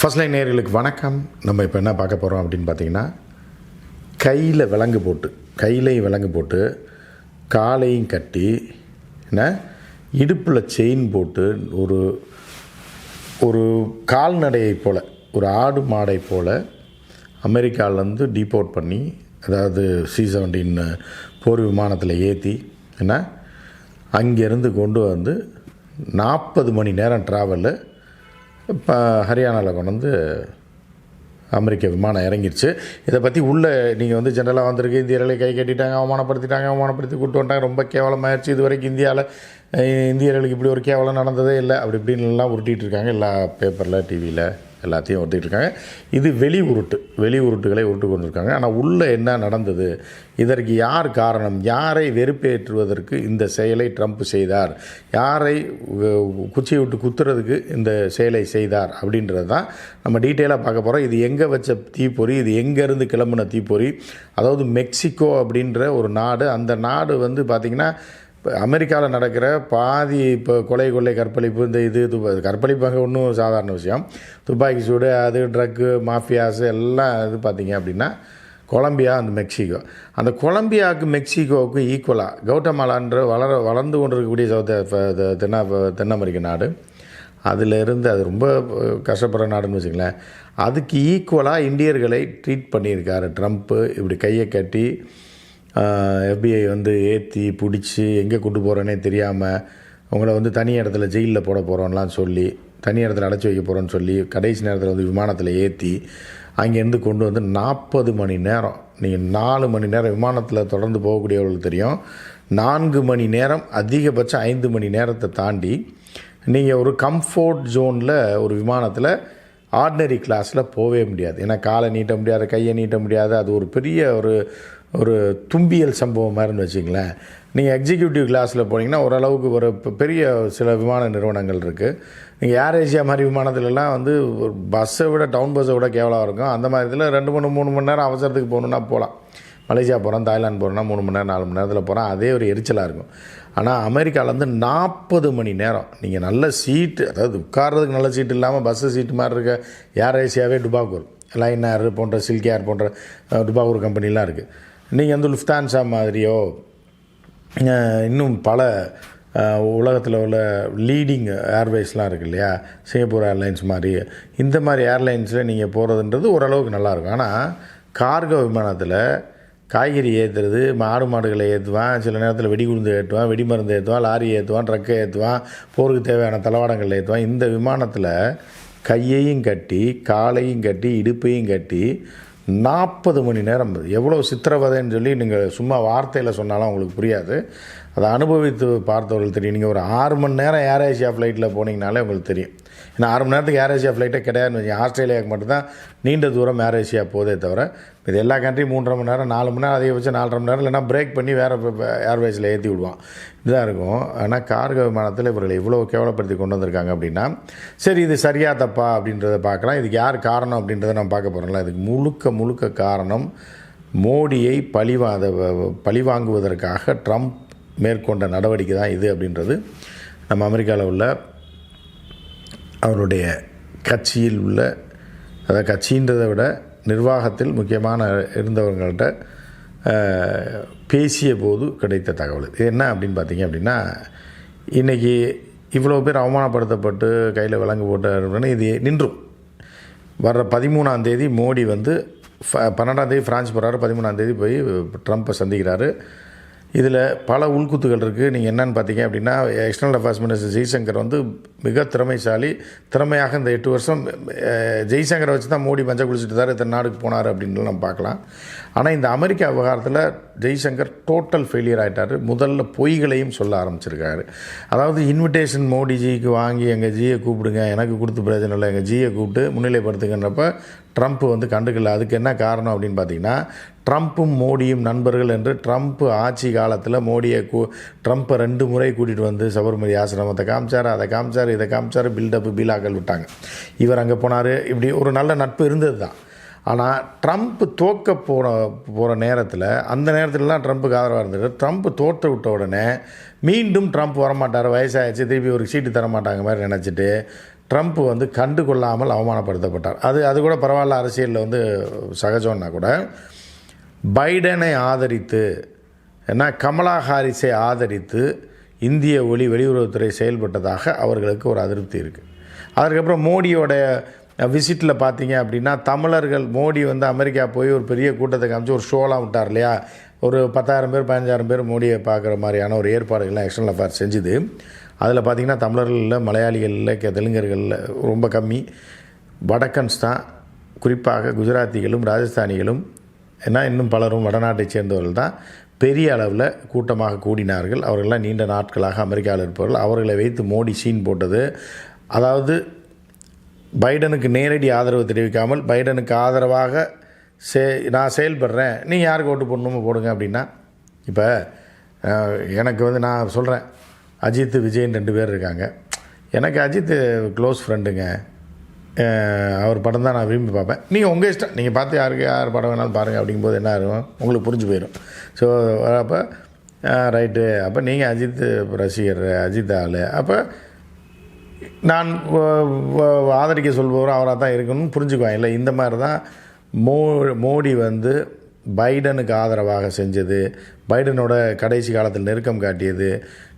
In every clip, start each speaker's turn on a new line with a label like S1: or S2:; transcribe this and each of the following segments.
S1: First line நேயர்களுக்கு வணக்கம். நம்ம இப்போ என்ன பார்க்க போகிறோம் அப்படின்னு பார்த்தீங்கன்னா, கையிலையும் விலங்கு போட்டு காலையும் கட்டி என்ன இடுப்பில் செயின் போட்டு ஒரு கால்நடையை போல், ஒரு ஆடு மாடை போல் அமெரிக்காவிலேருந்து டீபோர்ட் பண்ணி, அதாவது C-17 போர் விமானத்தில் ஏற்றி என்ன அங்கேருந்து கொண்டு வந்து 40 மணி நேரம் ட்ராவலு இப்போ ஹரியானாவில் கொண்டு வந்து அமெரிக்க விமானம் இறங்கிடுச்சு. இதை பற்றி உள்ளே நீங்கள் ஜென்ரலாக வந்திருக்கு, இந்தியர்களை கை கட்டிட்டாங்க, அவமானப்படுத்தி கூப்பிட்டு வந்துட்டாங்க, ரொம்ப கேவலமாகிடுச்சு, இது வரைக்கும் இந்தியர்களுக்கு இப்படி ஒரு கேவலம் நடந்ததே இல்லை, அப்படி இப்படின்லாம் உருட்டிகிட்டு இருக்காங்க. எல்லா பேப்பரில் டிவியில் எல்லாத்தையும் உருட்டிகிட்டு இருக்காங்க. இது வெளி உருட்டுகளை உருட்டு கொண்டிருக்காங்க. ஆனால் உள்ளே என்ன நடந்தது, இதற்கு யார் காரணம், யாரை வெறுப்பேற்றுவதற்கு இந்த செயலை ட்ரம்ப் செய்தார், யாரை குச்சியை விட்டு குத்துறதுக்கு இந்த செயலை செய்தார் அப்படின்றது தான் நம்ம டீட்டெயிலாக பார்க்க போகிறோம். இது எங்கே வச்ச தீப்பொறி, இது எங்கேருந்து கிளம்புன தீப்பொறி, அதாவது மெக்சிகோ அப்படின்ற ஒரு நாடு. அந்த நாடு பார்த்திங்கன்னா இப்போ அமெரிக்காவில் நடக்கிற பாதி இப்போ கொலை கற்பழிப்பு, கற்பழிப்பு அங்கே ஒன்றும் சாதாரண விஷயம், துப்பாக்கி சூடு, அது ட்ரக்கு மாஃபியாஸு எல்லாம் பார்த்திங்க அப்படின்னா கொலம்பியா, மெக்சிகோ. அந்த கொலம்பியாவுக்கு மெக்சிகோவுக்கு ஈக்குவலாக கவுட்டமாலான்ற வளர்ந்து கொண்டு இருக்கக்கூடிய தென் அமெரிக்க நாடு, அதிலிருந்து அது ரொம்ப கஷ்டப்படுற நாடுன்னு வச்சுங்களேன், அதுக்கு ஈக்குவலாக இந்தியர்களை ட்ரீட் பண்ணியிருக்காரு ட்ரம்ப்பு. இப்படி கையை கட்டி FBI ஏற்றி பிடிச்சி எங்கே கொண்டு போகிறேன்னே தெரியாமல், உங்களை தனி இடத்துல ஜெயிலில் போட போகிறோன்னெலாம் சொல்லி, தனி இடத்துல அடைச்சி வைக்க போகிறோன்னு சொல்லி, கடைசி நேரத்தில் விமானத்தில் ஏற்றி அங்கேருந்து கொண்டு 40 மணி நேரம், நீங்கள் 4 மணி நேரம் விமானத்தில் தொடர்ந்து போகக்கூடியவர்களுக்கு தெரியும், 4 மணி நேரம், அதிகபட்சம் 5 மணி நேரத்தை தாண்டி நீங்கள் ஒரு கம்ஃபோர்ட் ஜோனில் ஒரு விமானத்தில் ஆர்டினரி கிளாஸில் போகவே முடியாது. ஏன்னா காலை நீட்ட முடியாது, கையை நீட்ட முடியாது. அது ஒரு பெரிய ஒரு தும்பியல் சம்பவம் மாதிரின்னு வச்சிங்களேன். நீங்கள் எக்ஸிக்யூட்டிவ் கிளாஸில் போனீங்கன்னா ஓரளவுக்கு ஒரு பெரிய சில விமான நிறுவனங்கள் இருக்குது. நீங்கள் ஏர் ஏஷியா மாதிரி விமானத்துலலாம் ஒரு பஸ்ஸை விட, டவுன் பஸ்ஸை விட கேவலாக இருக்கும். அந்த மாதிரி இதில் 2-3 மணி நேரம் அவசரத்துக்கு போகணுன்னா போகலாம். மலேசியா போகிறோம், தாய்லாந்து போகிறோன்னா 3 மணி நேரம் 4 மணி நேரத்தில் போகிறோம், அதே ஒரு எரிச்சலாக இருக்கும். ஆனால் அமெரிக்காவில் 40 மணி நேரம் நீங்கள் நல்ல சீட்டு, அதாவது உட்கார்றதுக்கு நல்ல சீட்டு இல்லாமல் பஸ்ஸு சீட்டு மாதிரி இருக்க ஏர் ஏஷியாவே டுபாகூர், லைன் ஏர் போன்ற, சில்க் ஏர் போன்ற டுபாகூர் கம்பெனிலாம் இருக்குது. நீங்கள் லுஃப்தான்ஸா மாதிரியோ இன்னும் பல உலகத்தில் உள்ள லீடிங் ஏர்வேஸ்லாம் இருக்குது இல்லையா, சிங்கப்பூர் ஏர்லைன்ஸ் மாதிரி, இந்த மாதிரி ஏர்லைன்ஸில் நீங்கள் போகிறதுன்றது ஓரளவுக்கு நல்லாயிருக்கும். ஆனால் கார்கோ விமானத்தில் காய்கறி ஏற்றுறது, மாடுகளை ஏற்றுவான், சில நேரத்தில் வெடிகுண்டு ஏற்றுவான், வெடிமருந்து ஏற்றுவான், லாரி ஏற்றுவான், ட்ரக்கை ஏற்றுவான், போருக்கு தேவையான தளவாடங்கள் ஏற்றுவான். இந்த விமானத்தில் கையையும் கட்டி, காலையும் கட்டி, இடுப்பையும் கட்டி 40 மணி நேரம், எவ்வளோ சித்திரவதைன்னு சொல்லி நீங்கள் சும்மா வார்த்தையில் சொன்னாலும் உங்களுக்கு புரியாது. அதை அனுபவித்து பார்த்தவர்கள் தெரியும். நீங்கள் ஒரு 6 மணி நேரம் ஏர் ஏஷியா ஃப்ளைட்டில் போனீங்கனாலே உங்களுக்கு தெரியும். ஏன்னா 6 மணி நேரத்துக்கு ஏர் ஏஷியா ஃப்ளைட்டே கிடையாதுன்னு வச்சுக்கோங்க. ஆஸ்திரேலியாவுக்கு மட்டும்தான் நீண்ட தூரம் ஏர் ஏஷியா போதே தவிர, இது எல்லா கண்ட்ரியும் 3.5 மணி நேரம், 4 மணி நேரம், அதிகபட்சம் 4.5 மணி நேரம், இல்லைனா பிரேக் பண்ணி வேறு ஏர்வேஸில் ஏற்றி விடுவான். இதுதான் இருக்கும். ஆனால் கார்கோ விமானத்தில் இவர்களை இவ்வளோ கேவலப்படுத்தி கொண்டு வந்திருக்காங்க அப்படின்னா, சரி இது சரியா தப்பா அப்படின்றத பார்க்கலாம். இதுக்கு யார் காரணம் அப்படின்றத நம்ம பார்க்க போகிறோம்ல. இதுக்கு முழுக்க காரணம் மோடியை பழிவாங்குவதற்காக ட்ரம்ப் மேற்கொண்ட நடவடிக்கை தான் இது அப்படின்றது நம்ம அமெரிக்காவில் உள்ள அவருடைய கட்சியில் உள்ள, அதாவது கட்சின்றதை விட நிர்வாகத்தில் முக்கியமான இருந்தவங்கள்ட்ட பேசிய போது கிடைத்த தகவல். இது என்ன அப்படின்னு பார்த்தீங்க அப்படின்னா, இன்றைக்கி இவ்வளோ பேர் அவமானப்படுத்தப்பட்டு கையில் விலங்கு போட்டு இது நின்றும். வர்ற 13ஆம் தேதி மோடி 12ஆம் தேதி ஃப்ரான்ஸ் போகிறாரு, 13ஆம் தேதி போய் ட்ரம்ப்பை சந்திக்கிறாரு. இதில் பல உள்குத்துகள் இருக்குது. நீங்கள் என்னென்னு பார்த்தீங்க அப்படின்னா, எக்ஸ்டர்னல் அஃபேர்ஸ் மினிஸ்டர் ஜெய்சங்கர் மிக திறமையாக இந்த 8 வருஷம் ஜெய்சங்கரை வச்சு தான் மோடி மஞ்சள் குளிச்சுட்டு தான் இத்தனை நாடுக்கு போனார் அப்படின்னு நம்ம பார்க்கலாம். ஆனால் இந்த அமெரிக்கா விவகாரத்தில் ஜெய்சங்கர் டோட்டல் ஃபெயிலியர் ஆகிட்டார். முதல்ல பொய்களையும் சொல்ல ஆரம்பிச்சிருக்காரு. அதாவது இன்விடேஷன் மோடிஜிக்கு வாங்கி எங்கள் ஜியை கூப்பிடுங்க, எனக்கு கொடுத்து பிரயோஜனம் இல்லை, எங்கள் ஜியை கூப்பிட்டு முன்னிலைப்படுத்துங்கன்றப்ப ட்ரம்ப் கண்டுக்கல. அதுக்கு என்ன காரணம் அப்படின்னு பார்த்தீங்கன்னா, ட்ரம்ப்பும் மோடியும் நண்பர்கள் என்று ட்ரம்ப் ஆட்சி காலத்தில் ட்ரம்ப்பை 2 முறை கூட்டிகிட்டு சபர்மதி ஆசிரமத்தை காமிச்சார், அதை காமிச்சார், இதை காமிச்சார், பீலாக்கள் விட்டாங்க. இவர் அங்கே போனார். இப்படி ஒரு நல்ல நட்பு இருந்தது தான். ஆனால் ட்ரம்ப் தோற்க போகிற நேரத்தில், அந்த நேரத்திலலாம் ட்ரம்ப்புக்கு ஆதரவாக இருந்தது. ட்ரம்ப் தோற்று விட்ட உடனே மீண்டும் ட்ரம்ப் வரமாட்டார், வயசாகிடுச்சு, திருப்பி ஒரு சீட்டு தர மாட்டாங்க மாதிரி நினச்சிட்டு ட்ரம்ப் வந்து கண்டு கொள்ளாமல் அவமானப்படுத்தப்பட்டார். அது கூட பரவாயில்ல, அரசியலில் வந்து சகஜம்னா கூட பைடனை ஆதரித்து ஏன்னா கமலா ஹாரிஸை ஆதரித்து இந்திய வெளியுறவுத்துறை செயல்பட்டதாக அவர்களுக்கு ஒரு அதிருப்தி இருக்குது. அதுக்கப்புறம் மோடியோட விசிட்டில் பார்த்தீங்க அப்படின்னா தமிழர்கள் மோடி வந்து அமெரிக்கா போய் ஒரு பெரிய கூட்டத்தை காமிச்சு ஒரு ஷோலாம் விட்டார் இல்லையா, ஒரு 10,000 பேர் 15,000 பேர் மோடியை பார்க்குற மாதிரியான ஒரு ஏற்பாடுகள்லாம் எக்ஸ்டர்னல் அஃபேர்ஸ் செஞ்சுது. அதில் பார்த்திங்கன்னா தமிழர்களில் மலையாளிகளில் தெலுங்கர்களில் ரொம்ப கம்மி, வடக்கன்ஸ் தான், குறிப்பாக குஜராத்திகளும் ராஜஸ்தானிகளும் ஏன்னா இன்னும் பலரும் வடநாட்டை சேர்ந்தவர்கள் தான் பெரிய அளவில் கூட்டமாக கூடினார்கள். அவர்களெல்லாம் நீண்ட நாட்களாக அமெரிக்காவில் இருப்பவர்கள். அவர்களை வைத்து மோடி சீன் போட்டது, அதாவது பைடனுக்கு நேரடி ஆதரவு தெரிவிக்காமல் பைடனுக்கு ஆதரவாக நான் செயல்படுறேன், நீங்கள் யாருக்கு ஓட்டு போடணுமோ போடுங்க அப்படின்னா. இப்போ எனக்கு வந்து நான் சொல்கிறேன், அஜித் விஜய்ன்னு 2 பேர் இருக்காங்க. எனக்கு அஜித் க்ளோஸ் ஃப்ரெண்டுங்க, அவர் படம் தான் நான் விரும்பி பார்ப்பேன். நீங்கள் உங்கள் இஷ்டம், நீங்கள் பார்த்து யார் படம் வேணாலும் பாருங்கள். அப்படிங்கும்போது என்ன ஆகும், உங்களுக்கு புரிஞ்சு போயிடும். ஸோ அப்போ ரைட்டு, அப்போ நீங்கள் அஜித் ரசிகர், அஜித் ஆள், அப்போ நான் ஆதரிக்க சொல்பவர் அவராக தான் இருக்கணும்னு புரிஞ்சுக்குவாங்க. இல்லை, இந்த மாதிரி தான் மோடி வந்து பைடனுக்கு ஆதரவாக செஞ்சது, பைடனோட கடைசி காலத்தில் நெருக்கம் காட்டியது,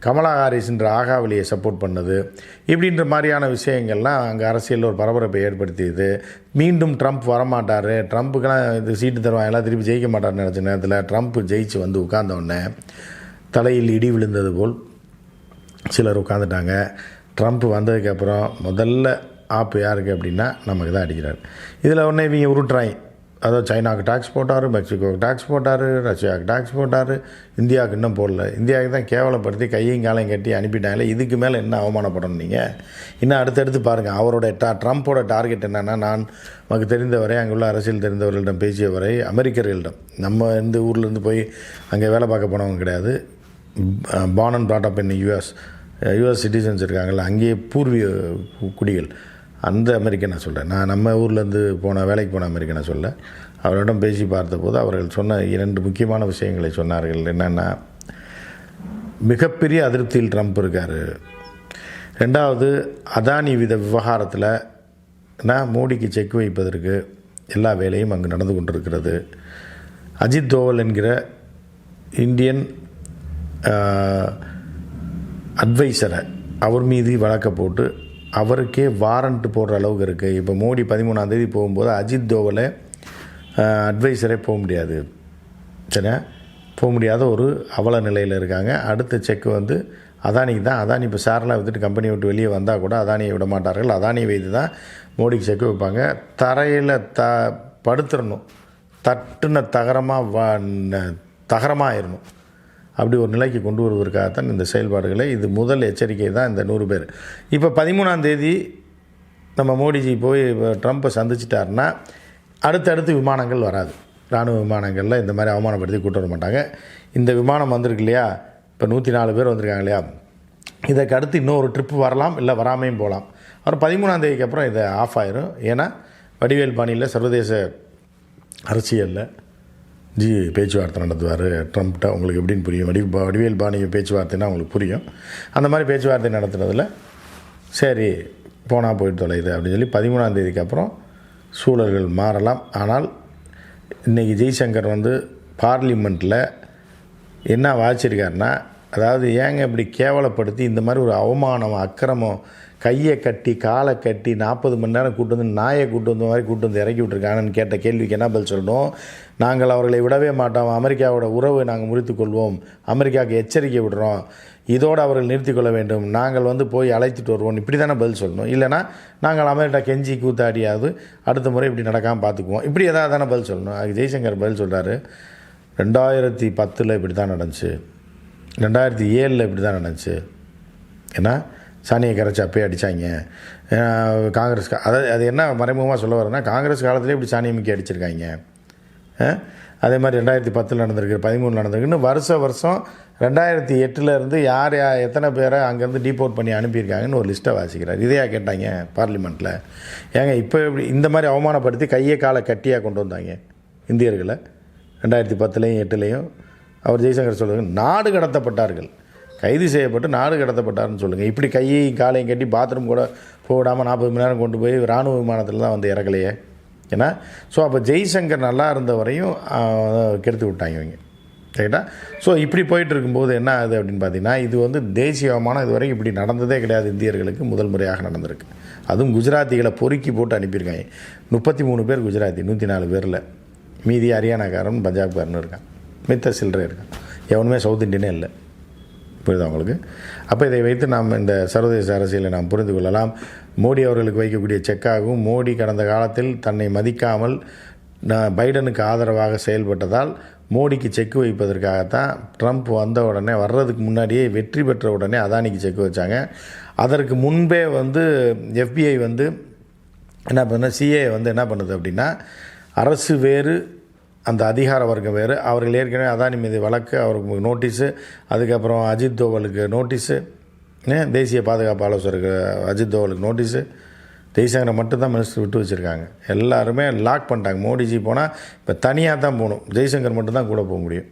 S1: கமலா ஹாரிஸ்ன்ற ஆகாவலியை சப்போர்ட் பண்ணது, இப்படின்ற மாதிரியான விஷயங்கள்லாம் அங்கே அரசியலில் ஒரு பரபரப்பை ஏற்படுத்தியது. மீண்டும் ட்ரம்ப் வரமாட்டார், ட்ரம்ப்புக்கெல்லாம் இது சீட்டு தருவாங்கலாம், திருப்பி ஜெயிக்க மாட்டார்னு நினச்ச நேரத்தில் ட்ரம்ப் ஜெயிச்சு வந்து உட்கார்ந்தவுடனே தலையில் இடி விழுந்தது போல் சிலர் உட்காந்துட்டாங்க. ட்ரம்ப் வந்ததுக்கப்புறம் முதல்ல ஆப்பு யாருக்கு அப்படின்னா நமக்கு தான் அடிக்கிறார். இதில் உடனே இவங்க உருட்டுறாங்க, அதாவது சைனாவுக்கு டாக்ஸ் போட்டார், மெக்சிகோவுக்கு டாக்ஸ் போட்டார், ரஷ்யாவுக்கு டாக்ஸ் போட்டார், இந்தியாவுக்கு இன்னும் போடல. இந்தியாவுக்கு தான் கேவலப்படுத்தி கையும் காலையும் கட்டி அனுப்பிட்டாங்களே, இதுக்கு மேலே என்ன அவமானப்படணும் நீங்கள்? இன்னும் அடுத்தடுத்து பாருங்கள். அவரோட ட்ரம்ப்போட டார்கெட் என்னென்னா, நான் நமக்கு தெரிந்தவரை, அங்கே உள்ள அரசியல் தெரிந்தவர்களிடம் பேசிய வரை, அமெரிக்கர்களிடம், நம்ம இந்த ஊர்லேருந்து போய் அங்கே வேலை பார்க்க போனவங்க கிடையாது, born and brought up in US citizens இருக்காங்கள்ல, அங்கேயே பூர்வீக குடிகள், அந்த அமெரிக்கனை சொல்கிறேன் நான், நம்ம ஊர்லேருந்து வேலைக்கு போன அமெரிக்கனை சொல்ல. அவரிடம் பேசி பார்த்தபோது அவர்கள் சொன்ன 2 முக்கியமான விஷயங்களை சொன்னார்கள். என்னென்னா, மிகப்பெரிய அதிருப்தியில் ட்ரம்ப் இருக்கார். 2வது, அதானி விவகாரத்தில் மோடிக்கு செக் வைப்பதற்கு எல்லா வேலையும் அங்கு நடந்து கொண்டிருக்கிறது. அஜித் தோவல் என்கிற இந்தியன் அட்வைசரை அவர் மீது வழக்க போட்டு அவருக்கே வாரண்ட் போடுற அளவுக்கு இருக்குது. இப்போ மோடி 13ஆம் தேதி போகும்போது அஜித் தோவலை அட்வைசரே போக முடியாது, சரியா, போக முடியாத ஒரு அவல நிலையில் இருக்காங்க. அடுத்த செக்கு வந்து அதானிக்கு தான். அதானி இப்போ ஷேர்லாம் விற்றுட்டு கம்பெனியை விட்டு வெளியே வந்தால் கூட அதானியை விட மாட்டார்கள். அதானியை வைத்து தான் மோடிக்கு செக்கு வைப்பாங்க. தரையில் படுத்துடணும், தட்டுன தகரமாக ஆயிடணும். அப்படி ஒரு நிலைக்கு கொண்டு வருவதற்காகத்தான் இந்த செயல்பாடுகளை, இது முதல் எச்சரிக்கை தான் இந்த 100 பேர். இப்போ 13ஆம் தேதி நம்ம மோடிஜி போய் ட்ரம்ப்பை சந்திச்சிட்டாருன்னா அடுத்தடுத்து விமானங்கள் வராது. இராணுவ விமானங்களில் இந்த மாதிரி அவமானப்படுத்தி கூட்டு வர மாட்டாங்க. இந்த விமானம் வந்திருக்கு இல்லையா, இப்போ 104 பேர் வந்திருக்காங்க இல்லையா, இதற்கு அடுத்து இன்னொரு ட்ரிப்பு வரலாம், இல்லை வராமையும் போகலாம். அப்புறம் 13ஆம் தேதிக்கு அப்புறம் இது ஆஃப் ஆயிரும். ஏன்னா வடிவேல் பாணியில் சர்வதேச அரசியலில் பேச்சுவார்த்தை நடத்துவார் ட்ரம்ப்கிட்ட. உங்களுக்கு எப்படின்னு புரியும், வடிவேல் பாணி பேச்சுவார்த்தைன்னா உங்களுக்கு புரியும். அந்த மாதிரி பேச்சுவார்த்தை நடத்துனதில் சரி போனால் போயிட்டு தொலையுது அப்படின்னு சொல்லி 13ஆம் தேதிக்கு அப்புறம் சூழல்கள் மாறலாம். ஆனால் இன்றைக்கி ஜெய்சங்கர் வந்து பார்லிமெண்ட்டில் என்ன வாச்சிருக்காருன்னா, அதாவது ஏங்க இப்படி கேவலப்படுத்தி இந்த மாதிரி ஒரு அவமானம், அக்கிரமம், கையை கட்டி காலை கட்டி 40 மணி நேரம் கூட்டு வந்து நாயை கூட்டு வந்த மாதிரி கூட்டு வந்து இறக்கி விட்டுருக்காங்கன்னு கேட்ட கேள்விக்கு என்ன பதில் சொல்லணும்? நாங்கள் அவர்களை விடவே மாட்டோம், அமெரிக்காவோட உறவை நாங்கள் முறித்துக்கொள்வோம், அமெரிக்காவுக்கு எச்சரிக்கை விடுறோம், இதோடு அவர்கள் நிறுத்திக்கொள்ள வேண்டும், நாங்கள் வந்து போய் அழைத்துட்டு வருவோம், இப்படி தானே பதில் சொல்லணும். இல்லைனா நாங்கள் அமெரிக்கா கெஞ்சி கூத்தாடியாவது அடுத்த முறை இப்படி நடக்காமல் பார்த்துக்குவோம், இப்படி எதாவது தானே பதில் சொல்லணும். அதுக்கு ஜெய்சங்கர் பதில் சொல்கிறாரு, 2010 இப்படி தான் நடந்துச்சு, 2007 இப்படி தான் நடந்துச்சு. ஏன்னா சாணியை கரைச்சி அப்பயே அடித்தாங்க காங்கிரஸ். அதாவது அது என்ன மறைமுகமாக சொல்ல வரேன்னா, காங்கிரஸ் காலத்திலே இப்படி சாணியை முக்கி அடிச்சிருக்காங்க. அதே மாதிரி 2010 நடந்திருக்கு, 2013 நடந்திருக்குன்னு வருஷம் 2008 யார் எத்தனை பேரை அங்கேருந்து டீபோர்ட் பண்ணி அனுப்பியிருக்காங்கன்னு ஒரு லிஸ்ட்டை வாசிக்கிறார். இதையா கேட்டாங்க பார்லிமெண்ட்டில்? ஏங்க இப்போ இப்படி இந்த மாதிரி அவமானப்படுத்தி கையை காலை கட்டியாக கொண்டு வந்தாங்க இந்தியர்களை 2010 8 அவர் ஜெய்சங்கர் சொல்லுவாங்க, நாடு கடத்தப்பட்டார்கள், கைது செய்யப்பட்டு நாடு கடத்தப்பட்டார்னு சொல்லுங்கள். இப்படி கையையும் காலையும் கட்டி பாத்ரூம் கூட போடாமல் 40 மணி நேரம் கொண்டு போய் இராணுவ விமானத்தில் தான் வந்து இறக்கலையே. ஏன்னா ஸோ அப்போ ஜெய்சங்கர் நல்லா இருந்த வரையும் கெடுத்து விட்டாங்க இவங்க. ரைட்டா? ஸோ இப்படி போயிட்டு இருக்கும்போது என்ன ஆகுது அப்படின்னு பார்த்தீங்கன்னா, இது வந்து தேசிய அவமானம். இது வரைக்கும் இப்படி நடந்ததே கிடையாது. இந்தியர்களுக்கு முதல் முறையாக நடந்திருக்கு. அதுவும் குஜராத்திகளை பொறுக்கி போட்டு அனுப்பியிருக்காங்க. 33 பேர் குஜராத்தி, 104 பேரில். மீதி ஹரியானாக்காரன் பஞ்சாப்காரன் இருக்கான், மித்த சில்லறை இருக்கான். எவனுமே சவுத் இண்டியனே இல்லை. புரியுது அவங்களுக்கு? அப்போ இதை வைத்து நாம் இந்த சர்வதேச அரசியலை நாம் புரிந்து கொள்ளலாம். மோடி அவர்களுக்கு வைக்கக்கூடிய செக்காகவும், மோடி கடந்த காலத்தில் தன்னை மதிக்காமல் பைடனுக்கு ஆதரவாக செயல்பட்டதால் மோடிக்கு செக்கு வைப்பதற்காகத்தான் ட்ரம்ப் வந்த உடனே, வர்றதுக்கு முன்னாடியே வெற்றி பெற்ற உடனே அதானிக்கு செக்கு வச்சாங்க. அதற்கு முன்பே வந்து FBI வந்து என்ன பண்ண, சிஏ வந்து என்ன பண்ணுது அப்படின்னா, அரசு வேறு அந்த அதிகார வர்க்கம் வேறு. அவர்கள் ஏற்கனவே அதானி மீது வழக்கு, அவருக்கு நோட்டீஸு, அதுக்கப்புறம் அஜித் தோவலுக்கு நோட்டீஸு, தேசிய பாதுகாப்பு ஆலோசகருக்கு அஜித் தோவலுக்கு நோட்டீஸு, ஜெய்சங்கரை மட்டும்தான் மினிஸ்டர் விட்டு வச்சுருக்காங்க. எல்லாருமே லாக் பண்ணிட்டாங்க. மோடிஜி போனால் இப்போ தனியாக தான் போகணும், ஜெய்சங்கர் மட்டும்தான் கூட போக முடியும்.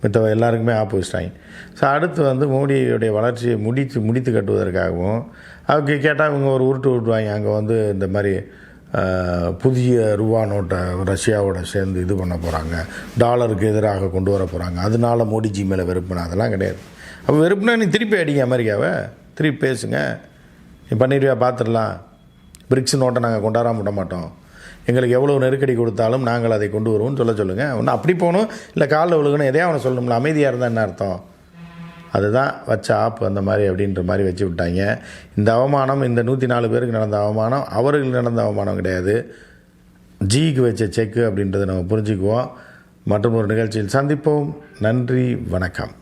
S1: மித்த எல்லாருக்குமே ஆப்போசிட்டாங்க. ஸோ அடுத்து வந்து மோடியுடைய வளர்ச்சியை முடித்து கட்டுவதற்காகவும் அதுக்கு கேட்டால் இவங்க ஒரு உருட்டு விட்டுவாங்க. அங்கே வந்து இந்த மாதிரி புதிய ரூபா நோட்டை ரஷ்யாவோட சேர்ந்து இது பண்ண போகிறாங்க, டாலருக்கு எதிராக கொண்டு வர போகிறாங்க, அதனால மோடிஜி மேலே வெறுப்புனா, அதெல்லாம் கிடையாது. அப்போ வெறுப்புனா நீ திருப்பி அடிங்க, அமெரிக்காவை திருப்பி பேசுங்க, நீ பண்ணிடுவியா, பார்த்துடலாம். பிரிக்ஸ் நோட்டை நாங்கள் கொண்டாடாம விட மாட்டோம், எங்களுக்கு எவ்வளோ நெருக்கடி கொடுத்தாலும் நாங்கள் அதை கொண்டு வருவோம்னு சொல்லுங்கள். ஒன்று அப்படி போகணும், இல்லை காலில் விழுகணும், எதையா அவனை சொல்லணும்ல. அமைதியாக இருந்தால் என்ன அர்த்தம்? அதுதான் வச்ச ஆப் அந்த மாதிரி அப்படின்ற மாதிரி வச்சு விட்டாங்க. இந்த அவமானம், இந்த 104 பேருக்கு நடந்த அவமானம் அவர்களுக்கு நடந்த அவமானம் கிடையாது, ஜிக்கு வச்ச செக்கு அப்படின்றத நம்ம புரிஞ்சுக்குவோம். மற்றும் ஒரு நிகழ்ச்சியில் சந்திப்போம். நன்றி, வணக்கம்.